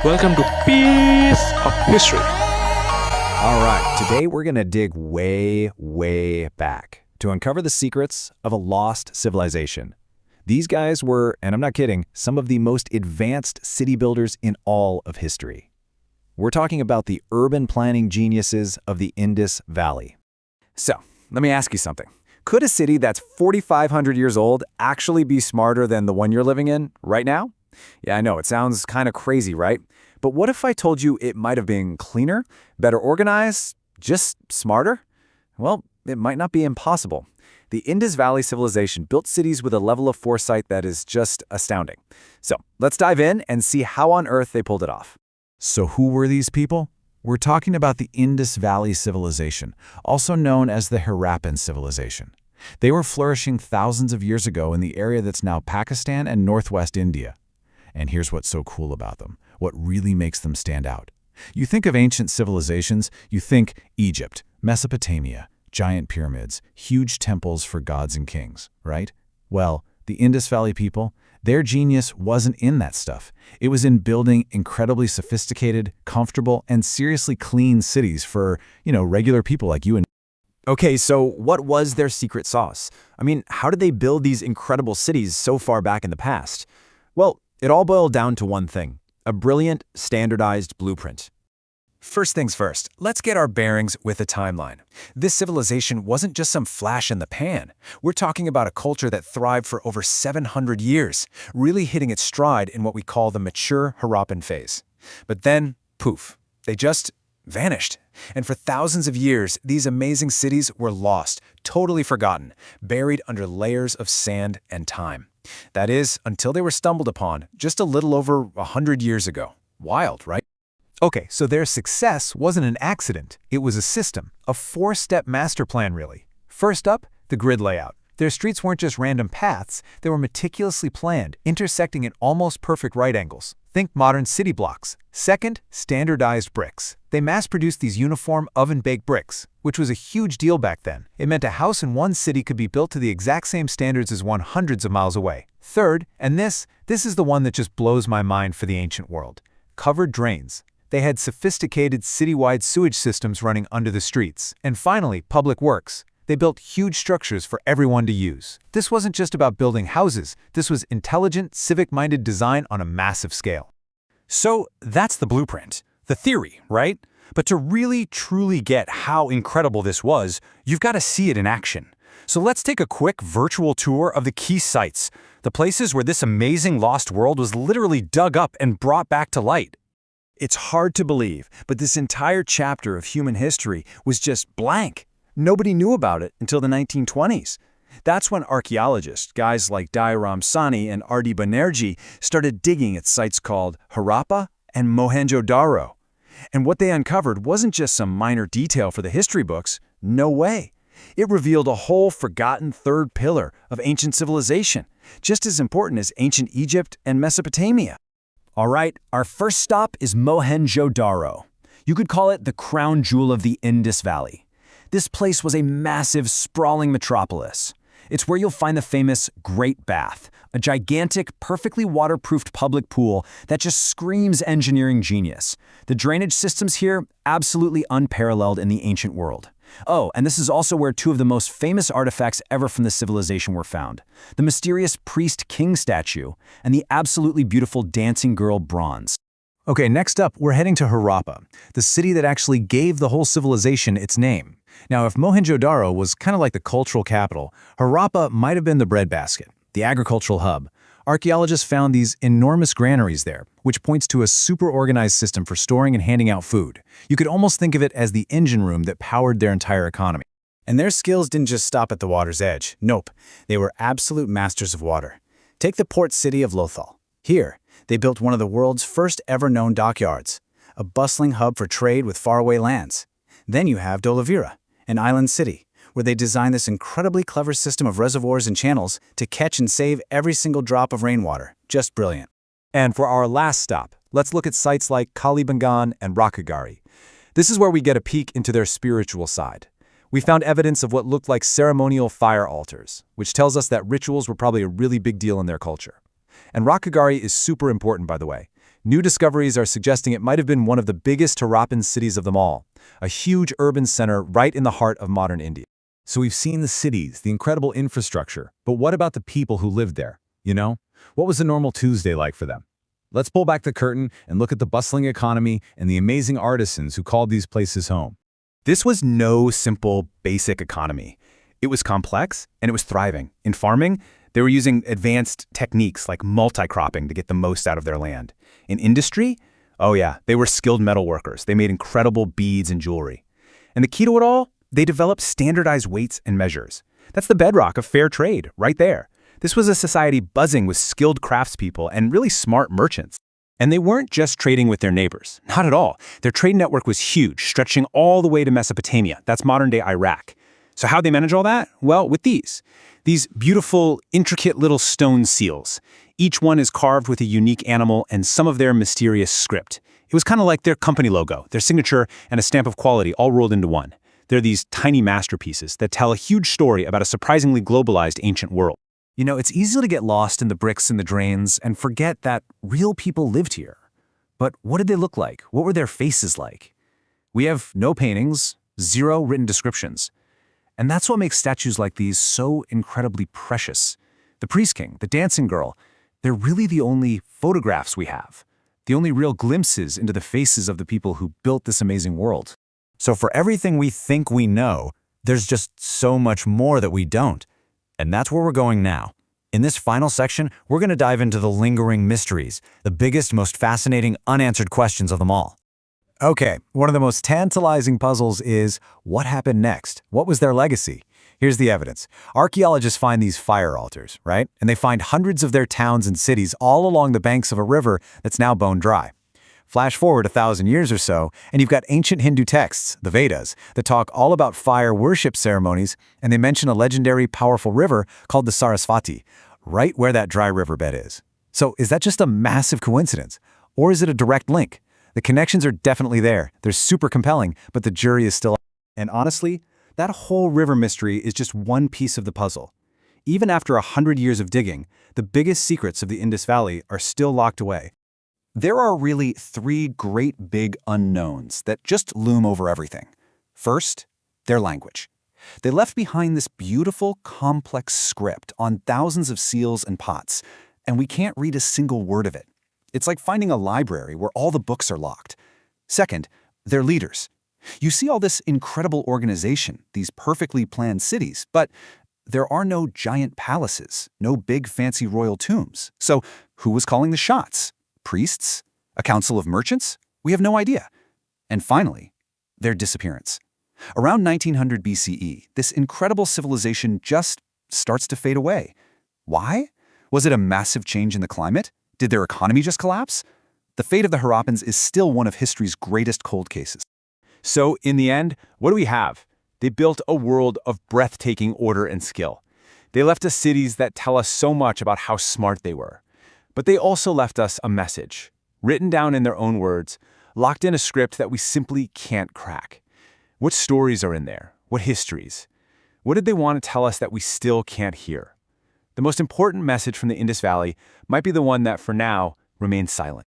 Welcome to Piece of History. All right, today we're going to dig way back to uncover the secrets of a lost civilization. These guys were, and I'm not kidding, some of the most advanced city builders in all of history. We're talking about the urban planning geniuses of the Indus Valley. So, let me ask you something. Could a city that's 4,500 years old actually be smarter than the one you're living in right now? Yeah, I know, it sounds kind of crazy, right? But what if I told you it might have been cleaner, better organized, just smarter? Well, it might not be impossible. The Indus Valley civilization built cities with a level of foresight that is just astounding. So, let's dive in and see how on earth they pulled it off. So who were these people? We're talking about the Indus Valley civilization, also known as the Harappan civilization. They were flourishing thousands of years ago in the area that's now Pakistan and northwest India. And here's what's so cool about them, what really makes them stand out. You think of ancient civilizations, you think Egypt, Mesopotamia, giant pyramids, huge temples for gods and kings, right? Well, the Indus Valley people, their genius wasn't in that stuff. It was in building incredibly sophisticated, comfortable, and seriously clean cities for, regular people like you and me. Okay, so what was their secret sauce? I mean, how did they build these incredible cities so far back in the past? Well, it all boiled down to one thing, a brilliant, standardized blueprint. First things first, let's get our bearings with a timeline. This civilization wasn't just some flash in the pan. We're talking about a culture that thrived for over 700 years, really hitting its stride in what we call the mature Harappan phase. But then, poof, they just vanished. And for thousands of years, these amazing cities were lost, totally forgotten, buried under layers of sand and time. That is, until they were stumbled upon just a little over 100 years ago. Wild, right? Okay, so their success wasn't an accident. It was a system, a four-step master plan, really. First up, the grid layout. Their streets weren't just random paths, they were meticulously planned, intersecting at almost perfect right angles. Think modern city blocks. Second, standardized bricks. They mass-produced these uniform oven-baked bricks, which was a huge deal back then. It meant a house in one city could be built to the exact same standards as one hundreds of miles away. Third, and this is the one that just blows my mind for the ancient world, covered drains. They had sophisticated citywide sewage systems running under the streets. And finally, public works. They built huge structures for everyone to use. This wasn't just about building houses. This was intelligent, civic-minded design on a massive scale. So that's the blueprint, the theory, right? But to really, truly get how incredible this was, you've got to see it in action. So let's take a quick virtual tour of the key sites, the places where this amazing lost world was literally dug up and brought back to light. It's hard to believe, but this entire chapter of human history was just blank. Nobody knew about it until the 1920s. That's when archaeologists, guys like Dairam Sani and R.D. Banerjee, started digging at sites called Harappa and Mohenjo-Daro. And what they uncovered wasn't just some minor detail for the history books. No way. It revealed a whole forgotten third pillar of ancient civilization, just as important as ancient Egypt and Mesopotamia. All right, our first stop is Mohenjo-Daro. You could call it the crown jewel of the Indus Valley. This place was a massive, sprawling metropolis. It's where you'll find the famous Great Bath, a gigantic, perfectly waterproofed public pool that just screams engineering genius. The drainage systems here, absolutely unparalleled in the ancient world. Oh, and this is also where two of the most famous artifacts ever from the civilization were found. The mysterious priest-king statue and the absolutely beautiful dancing girl bronze. Okay, next up, we're heading to Harappa, the city that actually gave the whole civilization its name. Now, if Mohenjo-Daro was kind of like the cultural capital, Harappa might have been the breadbasket, the agricultural hub. Archaeologists found these enormous granaries there, which points to a super organized system for storing and handing out food. You could almost think of it as the engine room that powered their entire economy. And their skills didn't just stop at the water's edge. Nope, they were absolute masters of water. Take the port city of Lothal. Here, they built one of the world's first ever known dockyards, a bustling hub for trade with faraway lands. Then you have Dolavira, an island city, where they designed this incredibly clever system of reservoirs and channels to catch and save every single drop of rainwater. Just brilliant. And for our last stop, let's look at sites like Kalibangan and Rakhigarhi. This is where we get a peek into their spiritual side. We found evidence of what looked like ceremonial fire altars, which tells us that rituals were probably a really big deal in their culture. And Rakhigarhi is super important, by the way. New discoveries are suggesting it might have been one of the biggest Harappan cities of them all, a huge urban center right in the heart of modern India. So we've seen the cities, the incredible infrastructure, but what about the people who lived there? You know, what was a normal Tuesday like for them? Let's pull back the curtain and look at the bustling economy and the amazing artisans who called these places home. This was no simple, basic economy. It was complex, and it was thriving. In farming, they were using advanced techniques like multi-cropping to get the most out of their land. In industry, oh yeah, they were skilled metal workers. They made incredible beads and jewelry. And the key to it all? They developed standardized weights and measures. That's the bedrock of fair trade, right there. This was a society buzzing with skilled craftspeople and really smart merchants. And they weren't just trading with their neighbors. Not at all. Their trade network was huge, stretching all the way to Mesopotamia. That's modern-day Iraq. So how'd they manage all that? Well, with these beautiful, intricate little stone seals. Each one is carved with a unique animal and some of their mysterious script. It was kind of like their company logo, their signature, and a stamp of quality all rolled into one. They're these tiny masterpieces that tell a huge story about a surprisingly globalized ancient world. You know, it's easy to get lost in the bricks and the drains and forget that real people lived here. But what did they look like? What were their faces like? We have no paintings, zero written descriptions. And that's what makes statues like these so incredibly precious. The priest king, the dancing girl, they're really the only photographs we have, the only real glimpses into the faces of the people who built this amazing world. So for everything we think we know, there's just so much more that we don't. And that's where we're going now. In this final section, we're going to dive into the lingering mysteries, the biggest, most fascinating, unanswered questions of them all. Okay, one of the most tantalizing puzzles is, what happened next? What was their legacy? Here's the evidence. Archaeologists find these fire altars, right? And they find hundreds of their towns and cities all along the banks of a river that's now bone dry. Flash forward 1,000 years or so, and you've got ancient Hindu texts, the Vedas, that talk all about fire worship ceremonies, and they mention a legendary, powerful river called the Sarasvati, right where that dry riverbed is. So is that just a massive coincidence? Or is it a direct link? The connections are definitely there. They're super compelling, but the jury is still out. And honestly, that whole river mystery is just one piece of the puzzle. Even after 100 years of digging, the biggest secrets of the Indus Valley are still locked away. There are really three great big unknowns that just loom over everything. First, their language. They left behind this beautiful, complex script on thousands of seals and pots, and we can't read a single word of it. It's like finding a library where all the books are locked. Second, their leaders. You see all this incredible organization, these perfectly planned cities, but there are no giant palaces, no big fancy royal tombs. So who was calling the shots? Priests? A council of merchants? We have no idea. And finally, their disappearance. Around 1900 BCE, this incredible civilization just starts to fade away. Why? Was it a massive change in the climate? Did their economy just collapse? The fate of the Harappans is still one of history's greatest cold cases. So, in the end, what do we have? They built a world of breathtaking order and skill. They left us cities that tell us so much about how smart they were. But they also left us a message, written down in their own words, locked in a script that we simply can't crack. What stories are in there? What histories? What did they want to tell us that we still can't hear? The most important message from the Indus Valley might be the one that, for now, remains silent.